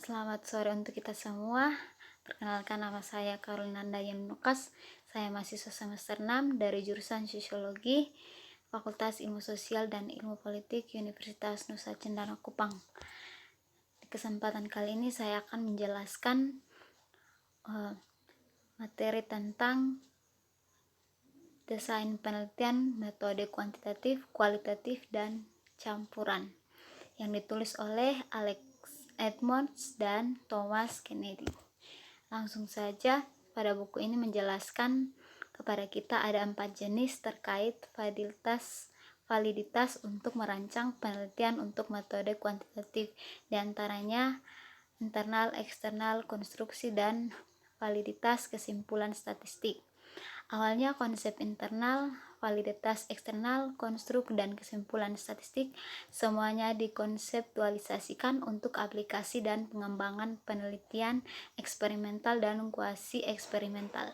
Selamat sore untuk kita semua. Perkenalkan, nama saya Karolinanda Lukas. Saya mahasiswa semester 6 dari jurusan Sosiologi, Fakultas Ilmu Sosial dan Ilmu Politik, Universitas Nusa Cendana Kupang. Di kesempatan kali ini saya akan menjelaskan materi tentang desain penelitian, metode kuantitatif, kualitatif, dan campuran yang ditulis oleh Alex Edmonds dan Thomas Kennedy. Langsung saja, pada buku ini menjelaskan kepada kita ada 4 jenis terkait validitas untuk merancang penelitian untuk metode kuantitatif, diantaranya internal, eksternal, konstruksi, dan validitas kesimpulan statistik. Awalnya konsep internal, validitas eksternal, konstruk, dan kesimpulan statistik semuanya dikonseptualisasikan untuk aplikasi dan pengembangan penelitian eksperimental dan kuasi eksperimental.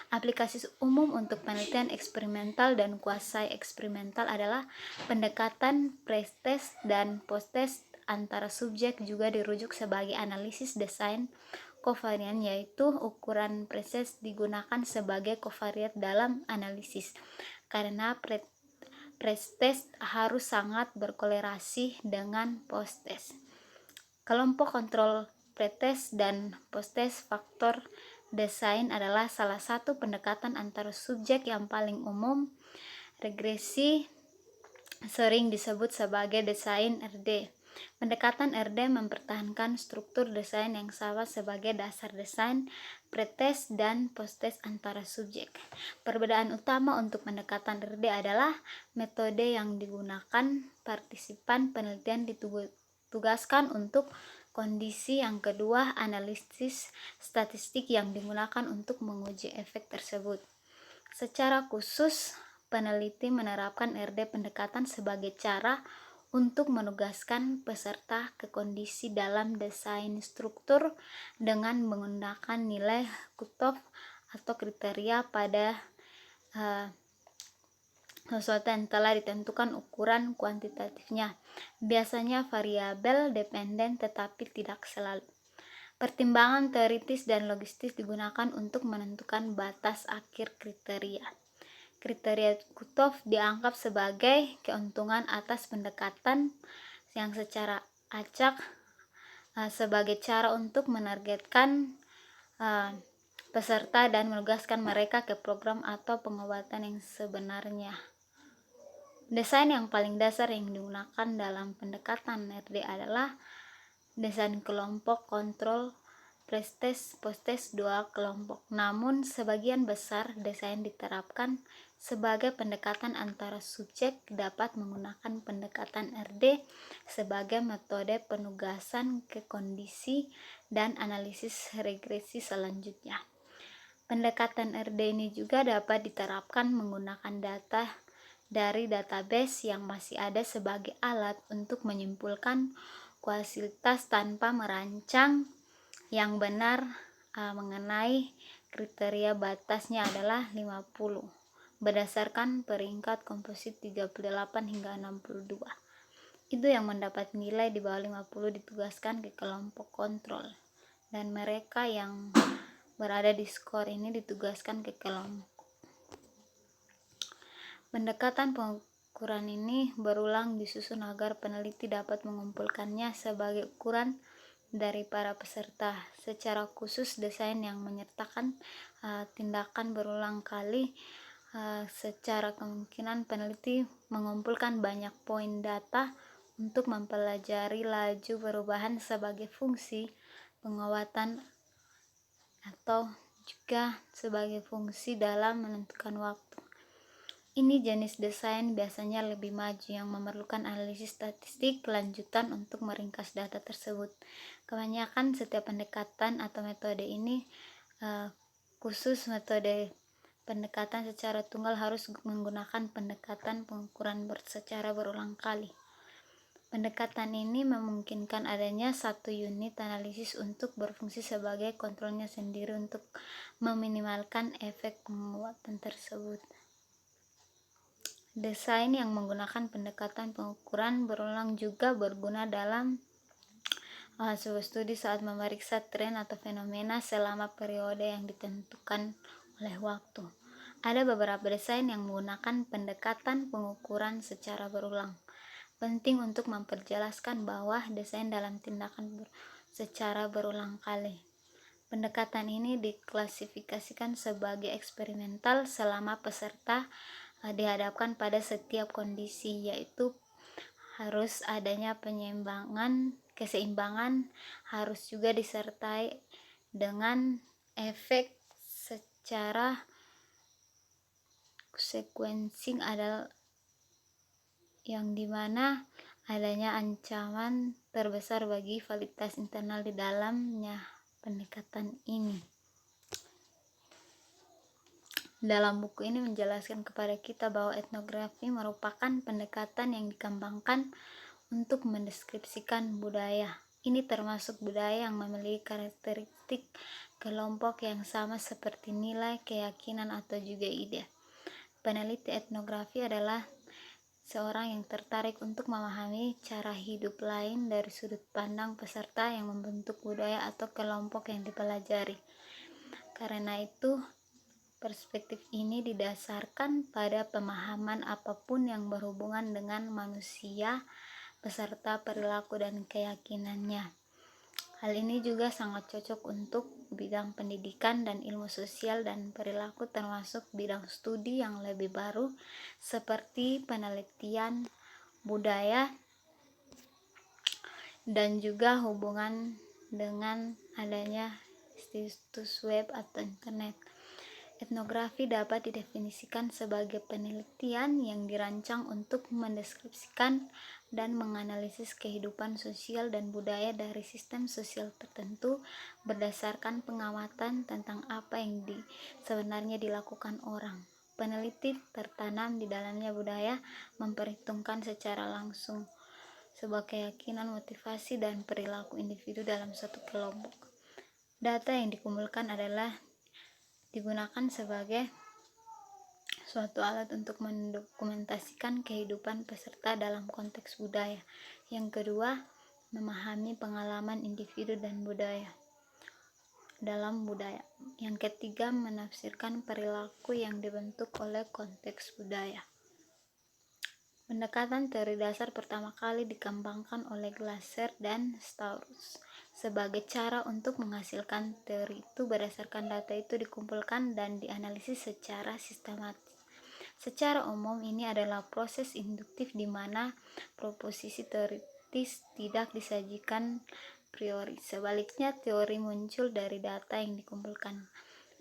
Aplikasi umum untuk penelitian eksperimental dan kuasi eksperimental adalah pendekatan pre-test dan post-test antara subjek, juga dirujuk sebagai analisis desain kovarian, yaitu ukuran pre-test digunakan sebagai kovariat dalam analisis karena pre-test harus sangat berkorelasi dengan post-test. Kelompok kontrol pre-test dan post-test faktor desain adalah salah satu pendekatan antara subjek yang paling umum. Regresi sering disebut sebagai desain RD. Pendekatan RD mempertahankan struktur desain yang sama sebagai dasar desain pretest dan posttest antara subjek. Perbedaan utama untuk pendekatan RD adalah metode yang digunakan. Partisipan penelitian ditugaskan untuk kondisi. Yang kedua, analisis statistik yang digunakan untuk menguji efek tersebut. Secara khusus, peneliti menerapkan RD pendekatan sebagai cara untuk menugaskan peserta ke kondisi dalam desain struktur dengan menggunakan nilai cutoff atau kriteria pada sesuatu yang telah ditentukan ukuran kuantitatifnya, biasanya variabel dependen tetapi tidak selalu. Pertimbangan teoritis dan logistis digunakan untuk menentukan batas akhir kriteria. Kriteria cutoff dianggap sebagai keuntungan atas pendekatan yang secara acak sebagai cara untuk menargetkan peserta dan menugaskan mereka ke program atau pengobatan yang sebenarnya. Desain yang paling dasar yang digunakan dalam pendekatan RD adalah desain kelompok kontrol pre-test, post-test dua kelompok. Namun sebagian besar desain diterapkan sebagai pendekatan antara subjek dapat menggunakan pendekatan RD sebagai metode penugasan ke kondisi dan analisis regresi selanjutnya. Pendekatan RD ini juga dapat diterapkan menggunakan data dari database yang masih ada sebagai alat untuk menyimpulkan kualitas tanpa merancang yang benar mengenai kriteria. Batasnya adalah 50 berdasarkan peringkat komposit 38 hingga 62. Itu yang mendapat nilai di bawah 50 ditugaskan ke kelompok kontrol, dan mereka yang berada di skor ini ditugaskan ke kelompok. Pendekatan pengukuran ini berulang disusun agar peneliti dapat mengumpulkannya sebagai ukuran dari para peserta. Secara khusus, desain yang menyertakan tindakan berulang kali secara kemungkinan peneliti mengumpulkan banyak poin data untuk mempelajari laju perubahan sebagai fungsi pengobatan atau juga sebagai fungsi dalam menentukan waktu. Ini jenis desain biasanya lebih maju yang memerlukan analisis statistik lanjutan untuk meringkas data tersebut. Kebanyakan setiap pendekatan atau metode ini khusus metode pendekatan secara tunggal harus menggunakan pendekatan pengukuran secara berulang kali. Pendekatan ini memungkinkan adanya satu unit analisis untuk berfungsi sebagai kontrolnya sendiri untuk meminimalkan efek penguatan tersebut. Desain yang menggunakan pendekatan pengukuran berulang juga berguna dalam sebuah studi saat memeriksa tren atau fenomena selama periode yang ditentukan oleh waktu. Ada beberapa desain yang menggunakan pendekatan pengukuran secara berulang. Penting untuk memperjelaskan bahwa desain dalam tindakan secara berulang kali. Pendekatan ini diklasifikasikan sebagai eksperimental selama peserta dihadapkan pada setiap kondisi, yaitu harus adanya keseimbangan, harus juga disertai dengan efek secara sequencing adalah yang dimana adanya ancaman terbesar bagi validitas internal di dalamnya pendekatan ini. Dalam buku ini menjelaskan kepada kita bahwa etnografi merupakan pendekatan yang dikembangkan untuk mendeskripsikan budaya. Ini termasuk budaya yang memiliki karakteristik kelompok yang sama seperti nilai, keyakinan, atau juga ide. Peneliti etnografi adalah seorang yang tertarik untuk memahami cara hidup lain dari sudut pandang peserta yang membentuk budaya atau kelompok yang dipelajari. Karena itu, perspektif ini didasarkan pada pemahaman apapun yang berhubungan dengan manusia beserta perilaku dan keyakinannya. Hal ini juga sangat cocok untuk bidang pendidikan dan ilmu sosial dan perilaku, termasuk bidang studi yang lebih baru seperti penelitian budaya dan juga hubungan dengan adanya situs web atau internet. Etnografi dapat didefinisikan sebagai penelitian yang dirancang untuk mendeskripsikan dan menganalisis kehidupan sosial dan budaya dari sistem sosial tertentu berdasarkan pengamatan tentang apa yang sebenarnya dilakukan orang. Peneliti tertanam di dalamnya budaya, memperhitungkan secara langsung sebuah keyakinan, motivasi, dan perilaku individu dalam suatu kelompok. Data yang dikumpulkan digunakan sebagai suatu alat untuk mendokumentasikan kehidupan peserta dalam konteks budaya. Yang kedua, memahami pengalaman individu dan budaya dalam budaya. Yang ketiga, menafsirkan perilaku yang dibentuk oleh konteks budaya. Pendekatan teori dasar pertama kali dikembangkan oleh Glasser dan Strauss sebagai cara untuk menghasilkan teori itu berdasarkan data itu dikumpulkan dan dianalisis secara sistematis. Secara umum ini adalah proses induktif di mana proposisi teoritis tidak disajikan priori. Sebaliknya, teori muncul dari data yang dikumpulkan.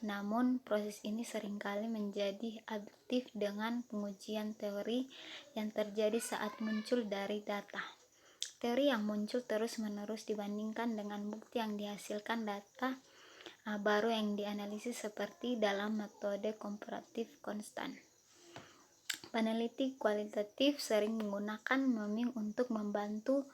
Namun, proses ini seringkali menjadi aduktif dengan pengujian teori yang terjadi saat muncul dari data. Teori yang muncul terus-menerus dibandingkan dengan bukti yang dihasilkan data baru yang dianalisis seperti dalam metode komparatif konstan. Peneliti kualitatif sering menggunakan meming untuk membantu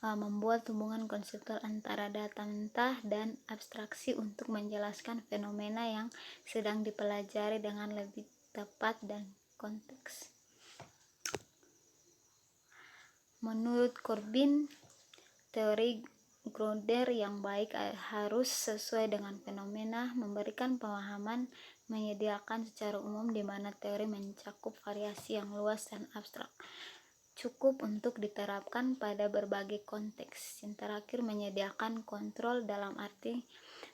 membuat hubungan konseptual antara data mentah dan abstraksi untuk menjelaskan fenomena yang sedang dipelajari dengan lebih tepat dan konteks. Menurut Corbin, teori Grodder yang baik harus sesuai dengan fenomena, memberikan pemahaman, menyediakan secara umum di mana teori mencakup variasi yang luas dan abstrak, cukup untuk diterapkan pada berbagai konteks. Yang terakhir, menyediakan kontrol dalam arti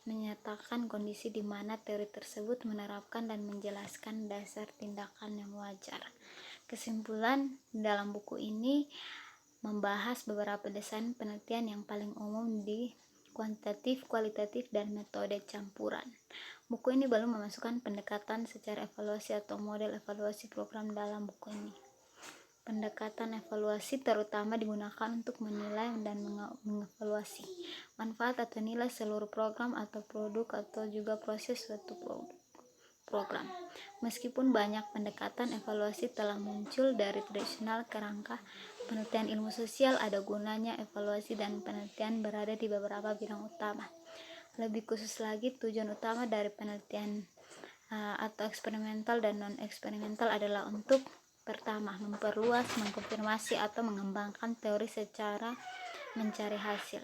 menyatakan kondisi di mana teori tersebut menerapkan dan menjelaskan dasar tindakan yang wajar. Kesimpulan dalam buku ini membahas beberapa desain penelitian yang paling umum di kuantitatif, kualitatif, dan metode campuran. Buku ini belum memasukkan pendekatan secara evaluasi atau model evaluasi program dalam buku ini. Pendekatan evaluasi terutama digunakan untuk menilai dan mengevaluasi manfaat atau nilai seluruh program atau produk atau juga proses suatu program. Meskipun banyak pendekatan evaluasi telah muncul dari tradisional kerangka penelitian ilmu sosial, ada gunanya evaluasi dan penelitian berada di beberapa bidang utama. Lebih khusus lagi, tujuan utama dari penelitian atau eksperimental dan non-eksperimental adalah untuk pertama, memperluas, mengkonfirmasi, atau mengembangkan teori secara mencari hasil.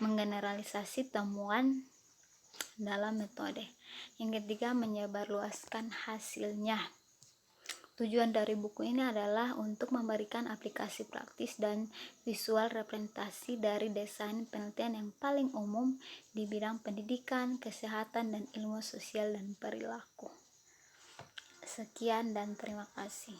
menggeneralisasi temuan dalam metode. Yang ketiga, menyebarluaskan hasilnya. Tujuan dari buku ini adalah untuk memberikan aplikasi praktis dan visual representasi dari desain penelitian yang paling umum di bidang pendidikan, kesehatan, dan ilmu sosial dan perilaku. Sekian dan terima kasih.